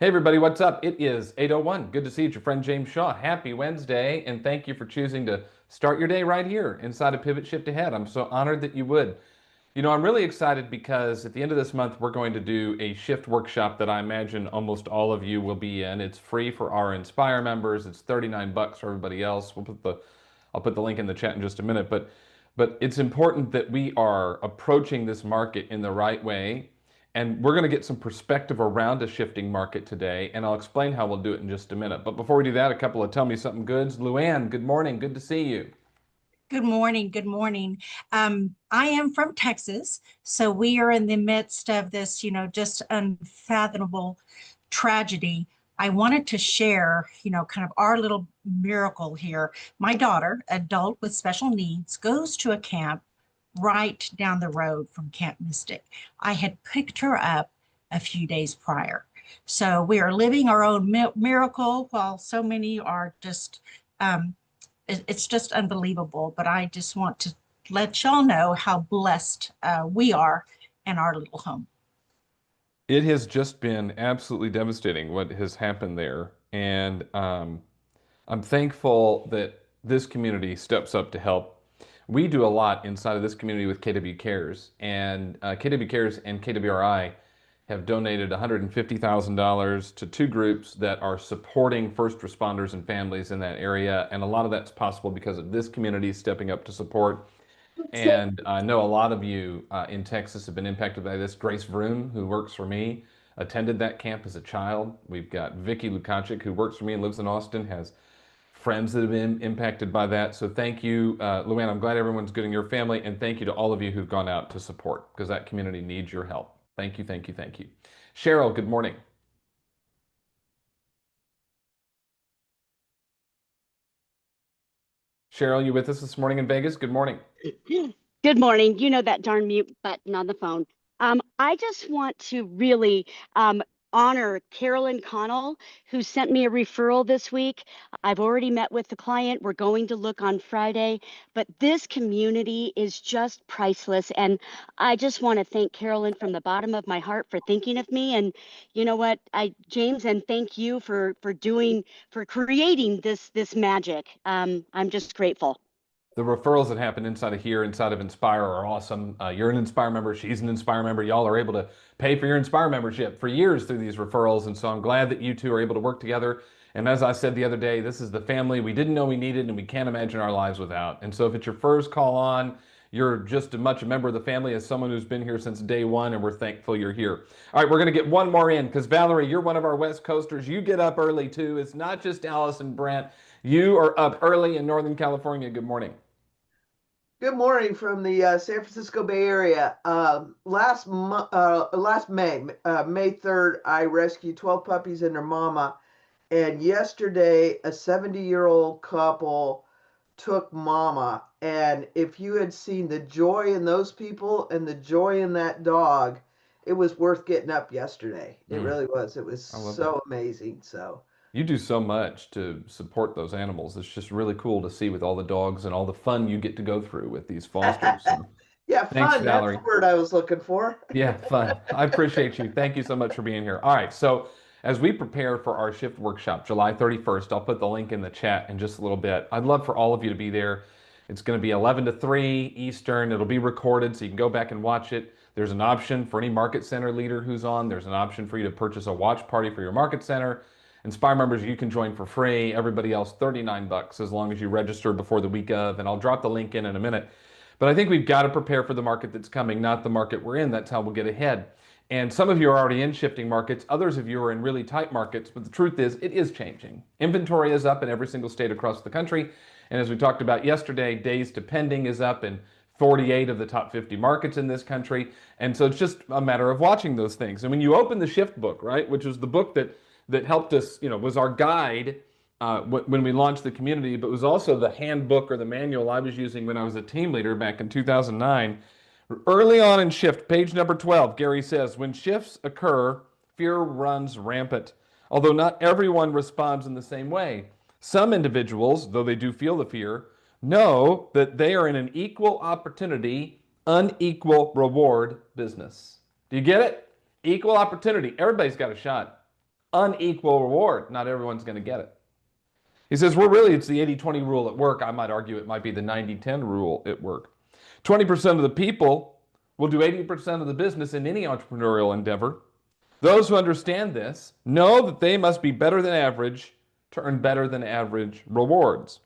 Hey everybody, what's up? It is 8:01. Good to see you. It's your friend James Shaw. Happy Wednesday, and thank you for choosing to start your day right here inside of Pivot Shift Ahead. I'm so honored that you would. I'm really excited because at the end of this month, we're going to do a shift workshop that I imagine almost all of you will be in. It's free for our Inspire members. It's 39 bucks for everybody else. I'll put the link in the chat in just a minute, but it's important that we are approaching this market in the right way. And we're going to get some perspective around a shifting market today, and I'll explain how we'll do it in just a minute. But before we do that, a couple of tell me something goods. Luann, good morning. Good to see you. Good morning. Good morning. I am from Texas, so we are in the midst of this, just unfathomable tragedy. I wanted to share, kind of our little miracle here. My daughter, adult with special needs, goes to a camp right down the road from Camp Mystic. I had picked her up a few days prior. So we are living our own miracle while so many are just um, it's just unbelievable. But I just want to let y'all know how blessed we are in our little home. It has just been absolutely devastating what has happened there. And I'm thankful that this community steps up to help. We do a lot inside of this community with KW Cares, and KW Cares and KWRI have donated $150,000 to two groups that are supporting first responders and families in that area. And a lot of that's possible because of this community stepping up to support. And I know a lot of you in Texas have been impacted by this. Grace Vroom, who works for me, attended that camp as a child. We've got Vicky Lukacic, who works for me and lives in Austin, has friends that have been impacted by that. So thank you, Luann. I'm glad everyone's good in your family. And thank you to all of you who've gone out to support because that community needs your help. Thank you, thank you, thank you. Cheryl, good morning. Cheryl, you with us this morning in Vegas? Good morning. Good morning. You know that darn mute button on the phone. I just want to really honor Carolyn Connell, who sent me a referral this week. I've already met with the client. We're going to look on Friday, but this community is just priceless. And I just want to thank Carolyn from the bottom of my heart for thinking of me. And you know what, James, and thank you for creating this magic. I'm just grateful. The referrals that happen inside of here, inside of Inspire, are awesome. You're an Inspire member. She's an Inspire member. Y'all are able to pay for your Inspire membership for years through these referrals. And so I'm glad that you two are able to work together. And as I said the other day, this is the family we didn't know we needed and we can't imagine our lives without. And so if it's your first call on, you're just as much a member of the family as someone who's been here since day one, and we're thankful you're here. All right, we're going to get one more in because Valerie, you're one of our West Coasters. You get up early too. It's not just Alice and Brent. You are up early in Northern California. Good morning. Good morning from the San Francisco Bay Area. Last May 3rd, I rescued 12 puppies and their mama. And yesterday, a 70-year-old couple took mama. And if you had seen the joy in those people and the joy in that dog, it was worth getting up yesterday. It really was. It was so amazing. So. You do so much to support those animals. It's just really cool to see with all the dogs and all the fun you get to go through with these fosters. So, yeah, thanks, fun. Valerie. That's the word I was looking for. Yeah, fun. I appreciate you. Thank you so much for being here. All right, so as we prepare for our shift workshop, July 31st, I'll put the link in the chat in just a little bit. I'd love for all of you to be there. It's going to be 11 to 3 Eastern. It'll be recorded so you can go back and watch it. There's an option for any market center leader who's on. There's an option for you to purchase a watch party for your market center. Inspire members, you can join for free. Everybody else, 39 bucks as long as you register before the week of, and I'll drop the link in a minute. But I think we've got to prepare for the market that's coming, not the market we're in. That's how we'll get ahead. And some of you are already in shifting markets. Others of you are in really tight markets. But the truth is, it is changing. Inventory is up in every single state across the country. And as we talked about yesterday, days to pending is up in 48 of the top 50 markets in this country. And so it's just a matter of watching those things. And when you open the Shift book, right, which is the book that helped us, was our guide when we launched the community, but was also the handbook or the manual I was using when I was a team leader back in 2009. Early on in Shift, page number 12, Gary says, when shifts occur, fear runs rampant. Although not everyone responds in the same way. Some individuals, though they do feel the fear, know that they are in an equal opportunity, unequal reward business. Do you get it? Equal opportunity. Everybody's got a shot. unequal reward. Not everyone's going to get it. He says, it's the 80-20 rule at work. I might argue it might be the 90-10 rule at work. 20% of the people will do 80% of the business in any entrepreneurial endeavor. Those who understand this know that they must be better than average to earn better than average rewards.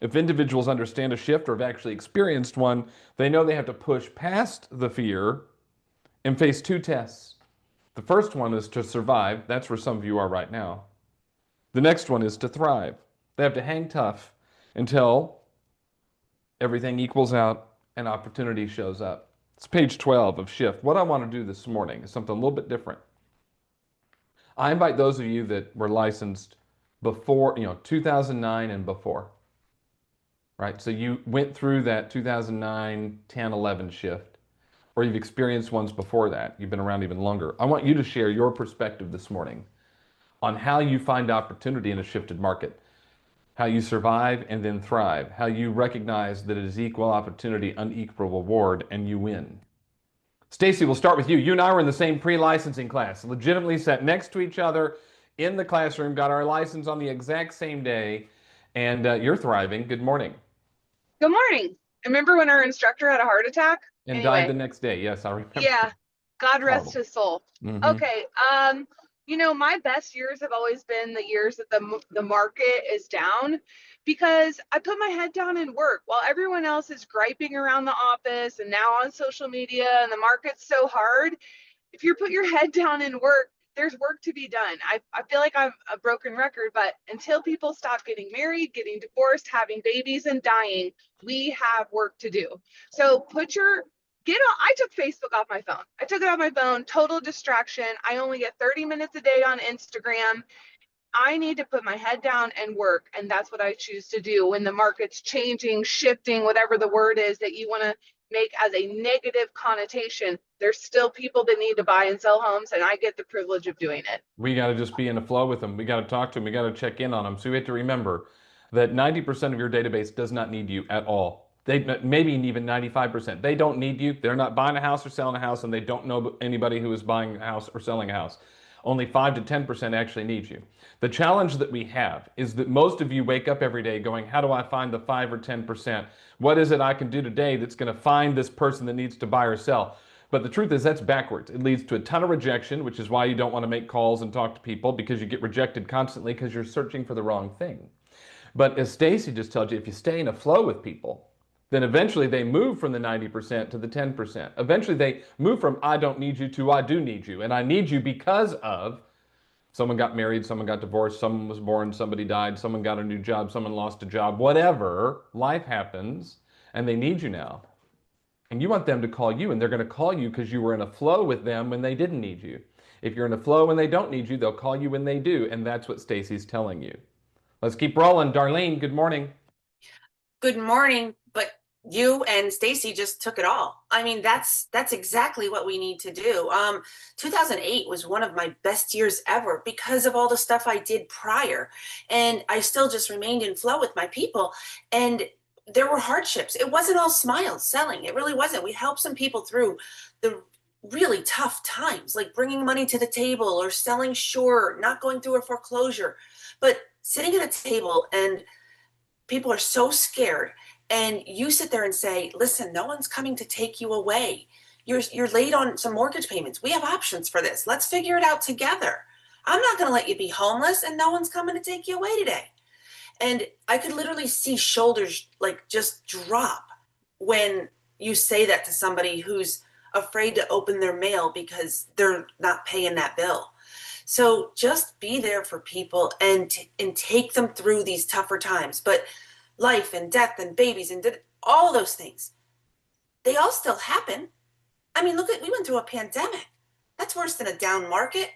If individuals understand a shift or have actually experienced one, they know they have to push past the fear and face two tests. The first one is to survive. That's where some of you are right now. The next one is to thrive. They have to hang tough until everything equals out and opportunity shows up. It's page 12 of Shift. What I want to do this morning is something a little bit different. I invite those of you that were licensed before, 2009 and before, right? So you went through that 2009, 10, 11 shift, or you've experienced ones before that. You've been around even longer. I want you to share your perspective this morning on how you find opportunity in a shifted market, how you survive and then thrive, how you recognize that it is equal opportunity, unequal reward, and you win. Stacy, we'll start with you. You and I were in the same pre-licensing class, legitimately sat next to each other in the classroom, got our license on the exact same day, and you're thriving. Good morning. Good morning. Remember when our instructor had a heart attack? And died the next day. Yes, I remember. Yeah. God rest Horrible. his soul. Mhm. Okay. My best years have always been the years that the market is down, because I put my head down and work while everyone else is griping around the office and now on social media, and the market's so hard. If you put your head down and work, there's work to be done. I feel like I'm a broken record, but until people stop getting married, getting divorced, having babies, and dying, we have work to do. So I took Facebook off my phone. I took it off my phone, total distraction. I only get 30 minutes a day on Instagram. I need to put my head down and work. And that's what I choose to do when the market's changing, shifting, whatever the word is that you want to make as a negative connotation. There's still people that need to buy and sell homes, and I get the privilege of doing it. We got to just be in a flow with them. We got to talk to them. We got to check in on them. So we have to remember that 90% of your database does not need you at all. They maybe even 95%. They don't need you. They're not buying a house or selling a house, and they don't know anybody who is buying a house or selling a house. Only 5 to 10% actually need you. The challenge that we have is that most of you wake up every day going, how do I find the 5 or 10%? What is it I can do today that's going to find this person that needs to buy or sell? But the truth is that's backwards. It leads to a ton of rejection, which is why you don't want to make calls and talk to people, because you get rejected constantly because you're searching for the wrong thing. But as Stacy just told you, if you stay in a flow with people, then eventually they move from the 90% to the 10%. Eventually they move from I don't need you to I do need you. And I need you because of someone got married, someone got divorced, someone was born, somebody died, someone got a new job, someone lost a job, whatever, life happens, and they need you now. And you want them to call you, and they're going to call you because you were in a flow with them when they didn't need you. If you're in a flow when they don't need you, they'll call you when they do, and that's what Stacy's telling you. Let's keep rolling. Darlene, good morning. Good morning, but you and Stacy just took it all. I mean, that's exactly what we need to do. 2008 was one of my best years ever because of all the stuff I did prior, and I still just remained in flow with my people. And there were hardships. It wasn't all smiles selling. It really wasn't. We helped some people through the really tough times, like bringing money to the table or selling short, not going through a foreclosure, but sitting at a table and people are so scared, and you sit there and say, listen, no one's coming to take you away. You're late on some mortgage payments. We have options for this. Let's figure it out together. I'm not going to let you be homeless, and no one's coming to take you away today. And I could literally see shoulders like just drop when you say that to somebody who's afraid to open their mail because they're not paying that bill. So just be there for people and take them through these tougher times. But life and death and babies and all those things, they all still happen. I mean, we went through a pandemic. That's worse than a down market.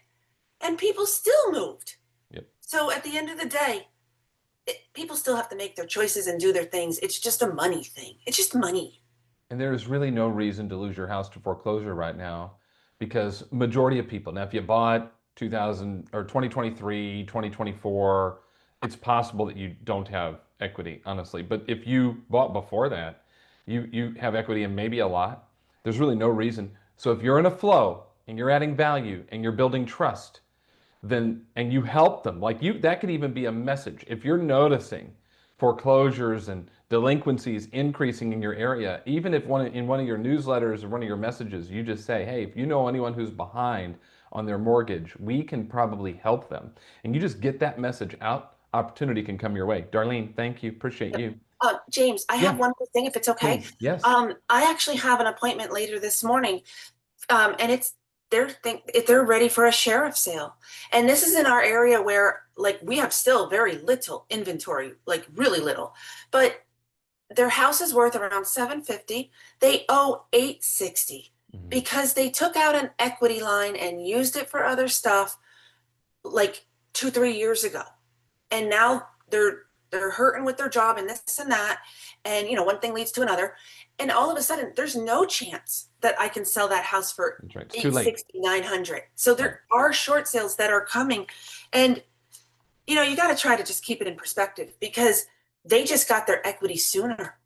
And people still moved. Yep. So at the end of the day, people still have to make their choices and do their things. It's just a money thing. It's just money. And there's really no reason to lose your house to foreclosure right now, because majority of people, now if you bought 2023, 2024, it's possible that you don't have equity, honestly. But if you bought before that, you have equity and maybe a lot. There's really no reason. So if you're in a flow and you're adding value and you're building trust, then and you help them, like you, that could even be a message. If you're noticing foreclosures and delinquencies increasing in your area, even if in one of your newsletters or one of your messages, you just say, hey, if you know anyone who's behind on their mortgage, we can probably help them. And you just get that message out, opportunity can come your way. Darlene, thank you. Appreciate you. James, I Yeah, have one more thing, if it's okay. please. Yes. I actually have an appointment later this morning, and they're ready for a sheriff sale, and this is in our area where like we have still very little inventory, like really little, but their house is worth around 750. They owe 860 because they took out an equity line and used it for other stuff like 2-3 years ago, and now they're hurting with their job and this and that, and one thing leads to another, and all of a sudden there's no chance that I can sell that house for That's right. It's too late. 860, 900. So there are short sales that are coming, and you got to try to just keep it in perspective because they just got their equity sooner.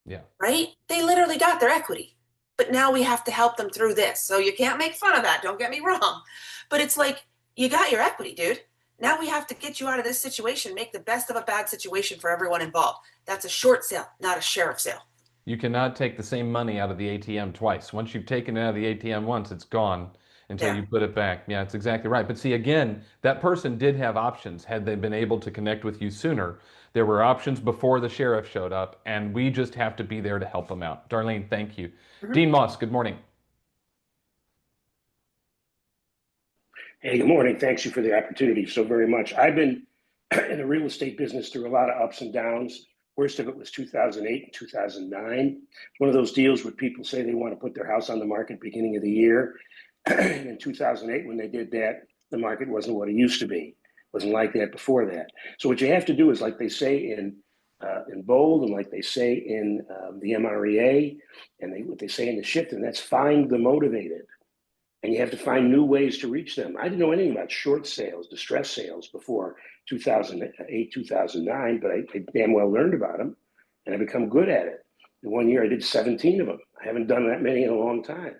Yeah. Right? They literally got their equity, but now we have to help them through this. So you can't make fun of that. Don't get me wrong, but it's like you got your equity, dude. Now we have to get you out of this situation, make the best of a bad situation for everyone involved. That's a short sale, not a sheriff sale. You cannot take the same money out of the ATM twice. Once you've taken it out of the ATM once, it's gone until you put it back. Yeah, it's exactly right. But see, again, that person did have options had they been able to connect with you sooner. There were options before the sheriff showed up, and we just have to be there to help them out. Darlene, thank you. Dean Moss, good morning. Hey, good morning. Thanks you for the opportunity so very much. I've been in the real estate business through a lot of ups and downs. Worst of it was 2008 and 2009. One of those deals where people say they want to put their house on the market beginning of the year. In 2008, when they did that, the market wasn't what it used to be. It wasn't like that before that. So what you have to do is, like they say in bold, and like they say in the MREA, and what they say in the shift, and that's find the motivated. And you have to find new ways to reach them. I didn't know anything about short sales, distress sales before 2008, 2009, but I damn well learned about them, and I become good at it. In 1 year, I did 17 of them. I haven't done that many in a long time.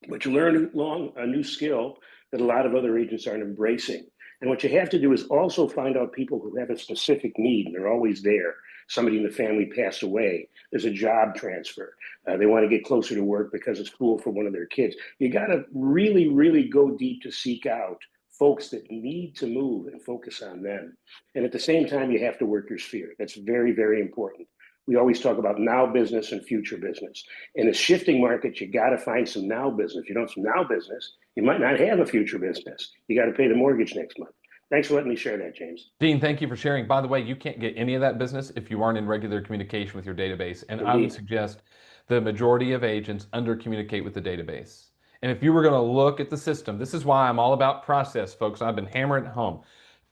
But you learn a new skill that a lot of other agents aren't embracing. And what you have to do is also find out people who have a specific need, and they're always there. Somebody in the family passed away. There's a job transfer. They want to get closer to work because it's cool for one of their kids. You got to really, really go deep to seek out folks that need to move and focus on them. And at the same time, you have to work your sphere. That's very, very important. We always talk about now business and future business. In a shifting market, you got to find some now business. If you don't have some now business, you might not have a future business. You got to pay the mortgage next month. Thanks for letting me share that, James. Dean, thank you for sharing. By the way, you can't get any of that business if you aren't in regular communication with your database. And I would suggest the majority of agents under communicate with the database. And if you were going to look at the system, this is why I'm all about process, folks. I've been hammering it home.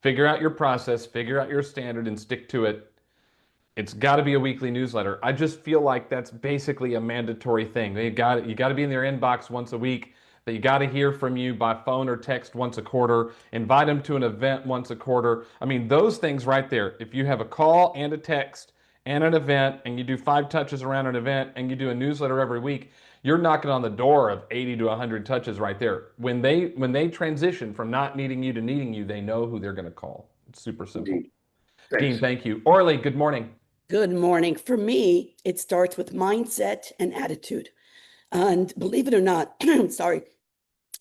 Figure out your process, figure out your standard, and stick to it. It's got to be a weekly newsletter. I just feel like that's basically a mandatory thing. You got to be in their inbox once a week. That you got to hear from you by phone or text once a quarter. Invite them to an event once a quarter. I mean, those things right there. If you have a call and a text and an event, and you do 5 touches around an event, and you do a newsletter every week, you're knocking on the door of 80 to 100 touches right there. When they transition from not needing you to needing you, they know who they're going to call. It's super simple. Dean, thank you. Orly, good morning. Good morning. For me, it starts with mindset and attitude. And believe it or not, sorry,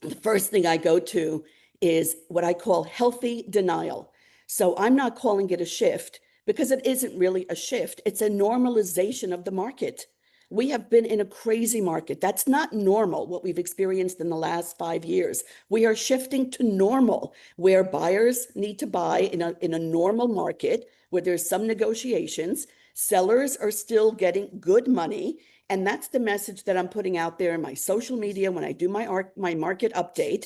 the first thing I go to is what I call healthy denial. So I'm not calling it a shift because it isn't really a shift. It's a normalization of the market. We have been in a crazy market. That's not normal, what we've experienced in the last 5 years. We are shifting to normal, where buyers need to buy in a normal market, where there's some negotiations. Sellers are still getting good money. And that's the message that I'm putting out there in my social media when I do my market update,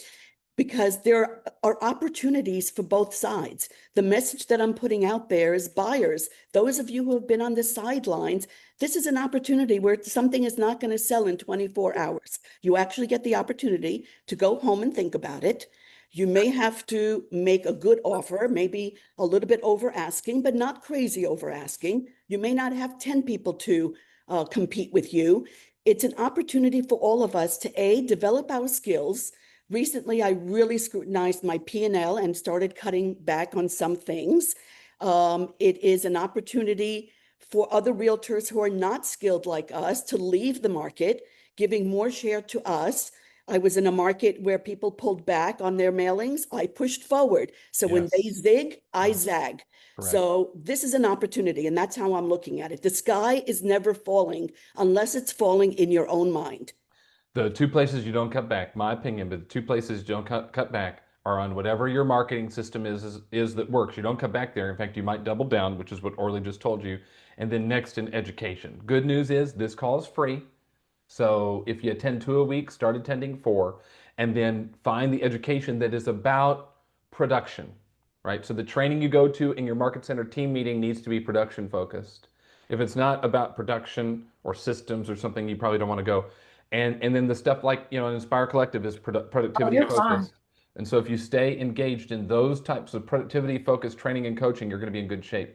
because there are opportunities for both sides. The message that I'm putting out there is buyers, those of you who have been on the sidelines, this is an opportunity where something is not going to sell in 24 hours. You actually get the opportunity to go home and think about it. You may have to make a good offer, maybe a little bit over asking, but not crazy over asking. You may not have 10 people to compete with you. It's an opportunity for all of us to develop our skills, Recently, I really scrutinized my P&L and started cutting back on some things. It is an opportunity for other realtors who are not skilled like us to leave the market, giving more share to us. I was in a market where people pulled back on their mailings. I pushed forward. So when they Yes. zig, I zag. Correct. So this is an opportunity, and that's how I'm looking at it. The sky is never falling unless it's falling in your own mind. The two places you don't cut back, my opinion, but the two places you don't cut back are on whatever your marketing system is that works. You don't cut back there. In fact, you might double down, which is what Orly just told you. And then next in education. Good news is this call is free. So if you attend 2 a week, start attending 4, and then find the education that is about production, right? So the training you go to in your market center team meeting needs to be production focused. If it's not about production or systems or something, you probably don't want to go. And then the stuff like, Inspire Collective is productivity focused. And so if you stay engaged in those types of productivity focused training and coaching, you're going to be in good shape.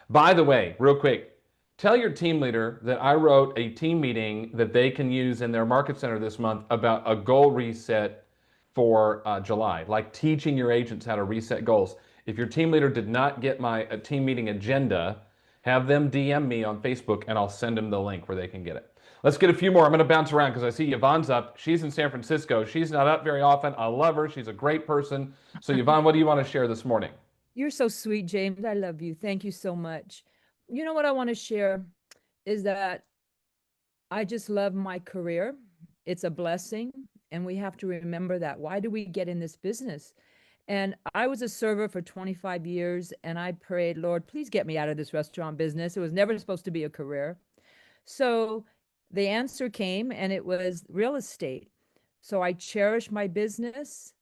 By the way, real quick, tell your team leader that I wrote a team meeting that they can use in their market center this month about a goal reset for July, like teaching your agents how to reset goals. If your team leader did not get my team meeting agenda, have them DM me on Facebook and I'll send them the link where they can get it. Let's get a few more. I'm going to bounce around because I see Yvonne's up. She's in San Francisco. She's not up very often. I love her. She's a great person. So Yvonne, what do you want to share this morning? You're so sweet, James. I love you. Thank you so much. You know what I want to share is that I just love my career. It's a blessing. And we have to remember that. Why do we get in this business? And I was a server for 25 years and I prayed, Lord, please get me out of this restaurant business. It was never supposed to be a career. So the answer came and it was real estate. So I cherish my business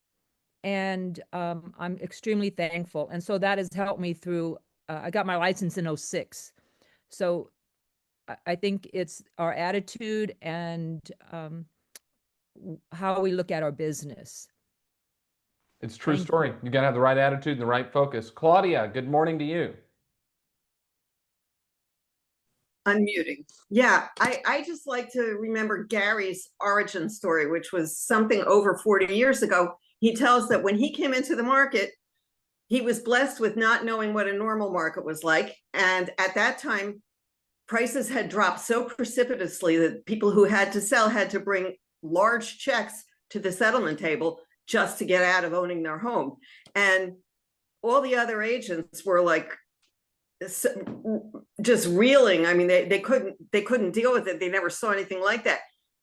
and I'm extremely thankful. And so that has helped me through, I got my license in 06. So I think it's our attitude and how we look at our business. It's a true Thank story. You got to have the right attitude and the right focus. Claudia, good morning to you. Unmuting. Yeah, I just like to remember Gary's origin story, which was something over 40 years ago. He tells that when he came into the market, he was blessed with not knowing what a normal market was like. And at that time, prices had dropped so precipitously that people who had to sell had to bring large checks to the settlement table just to get out of owning their home. And all the other agents were like, just reeling. I mean, they couldn't deal with it. They never saw anything like that.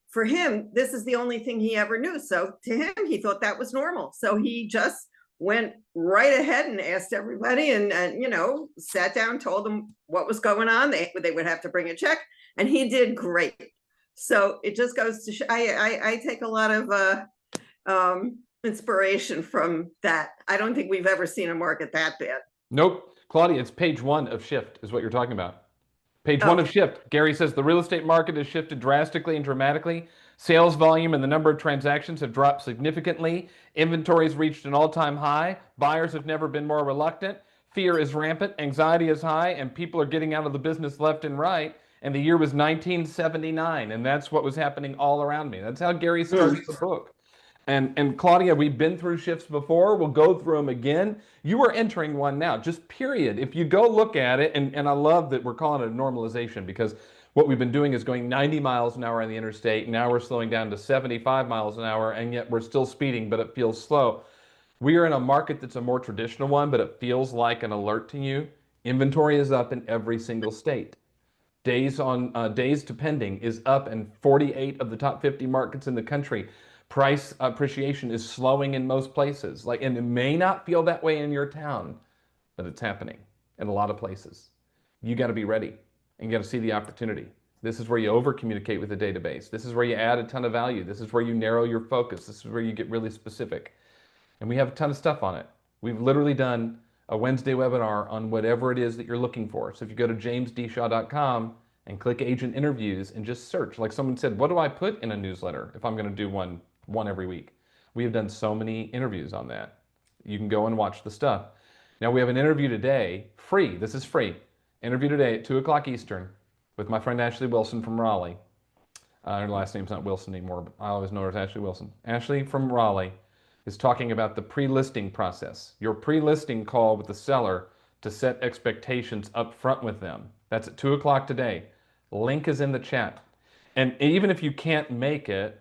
For him, this is the only thing he ever knew. So to him, he thought that was normal. So he just went right ahead and asked everybody and sat down, told them what was going on. They would have to bring a check, and he did great. So it just goes to show, I take a lot of inspiration from that. I don't think we've ever seen a market that bad. Nope. Claudia, it's page 1 of Shift is what you're talking about. Page 1 of Shift. Gary says the real estate market has shifted drastically and dramatically. Sales volume and the number of transactions have dropped significantly. Inventories reached an all-time high. Buyers have never been more reluctant. Fear is rampant. Anxiety is high. And people are getting out of the business left and right. And the year was 1979. And that's what was happening all around me. That's how Gary starts the book. And Claudia, we've been through shifts before. We'll go through them again. You are entering one now, just period. If you go look at it, and I love that we're calling it a normalization because what we've been doing is going 90 miles an hour on the interstate. Now we're slowing down to 75 miles an hour, and yet we're still speeding, but it feels slow. We are in a market that's a more traditional one, but it feels like an alert to you. Inventory is up in every single state. Days to pending is up in 48 of the top 50 markets in the country. Price appreciation is slowing in most places. And it may not feel that way in your town, but it's happening in a lot of places. You got to be ready and you got to see the opportunity. This is where you over communicate with the database. This is where you add a ton of value. This is where you narrow your focus. This is where you get really specific. And we have a ton of stuff on it. We've literally done a Wednesday webinar on whatever it is that you're looking for. So if you go to jamesdshaw.com and click agent interviews and just search, like someone said, what do I put in a newsletter if I'm going to do one every week? We have done so many interviews on that. You can go and watch the stuff. Now we have an interview today, free. This is free. Interview today at 2 o'clock Eastern with my friend Ashley Wilson from Raleigh. Her last name's not Wilson anymore, but I always know her as Ashley Wilson. Ashley from Raleigh is talking about the pre-listing process, your pre-listing call with the seller to set expectations up front with them. That's at 2 o'clock today. Link is in the chat. And even if you can't make it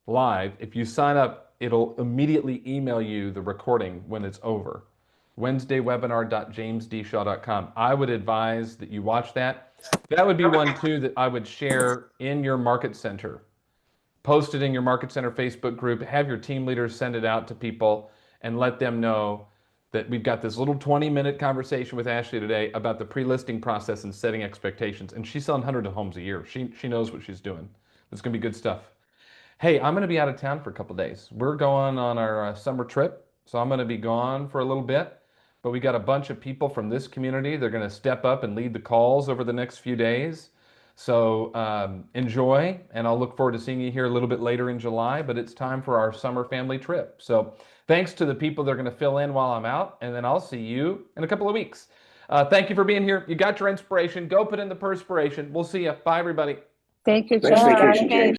live, if you sign up, it'll immediately email you the recording when it's over. WednesdayWebinar.jamesdshaw.com. I would advise that you watch that. That would be one too that I would share in your market center. Post it in your market center Facebook group. Have your team leaders send it out to people and let them know that we've got this little 20-minute conversation with Ashley today about the pre-listing process and setting expectations. And she's selling hundreds of homes a year. She knows what she's doing. It's going to be good stuff. Hey, I'm going to be out of town for a couple days. We're going on our summer trip, so I'm going to be gone for a little bit. But we got a bunch of people from this community. They're going to step up and lead the calls over the next few days. So enjoy, and I'll look forward to seeing you here a little bit later in July, but it's time for our summer family trip. So thanks to the people that are going to fill in while I'm out, and then I'll see you in a couple of weeks. Thank you for being here. You got your inspiration. Go put in the perspiration. We'll see you. Bye, everybody. Take your Nice time. vacation, James.